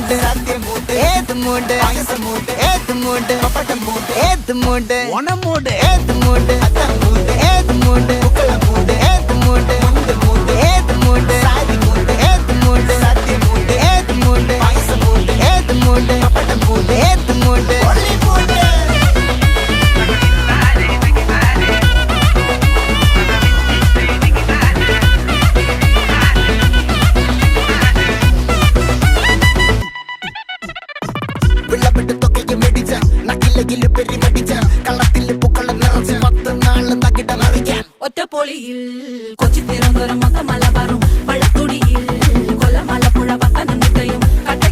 മൂട് ഏത് മൂട് ഏത് മൂട് ഏത് മൂട് ഓണം മൂട് ഏത് മൂട് ഏത് മൂട് ഏത് മൂട് ഏത് മൂട് സാരി മൂട് ഏത് മൂട് ഏത് മൂട് ഏത് മൂട് ഏത് മൂട് വിളവെടുത്തൊക്കെയും വെടിച്ച നക്കിലകില് പെരുമടിച്ച കള്ളത്തില് പൂക്കളം നിറച്ച് 10 നാള് തകിട മറിക്കാൻ ഒറ്റപ്പൊളിയിൽ കൊച്ചി തിരുവനന്തപുരം മൊത്തം മലബാറും വള്ളത്തുടിയിൽ കൊല്ലം ആലപ്പുഴ പത്തനംതിട്ടയും കട്ട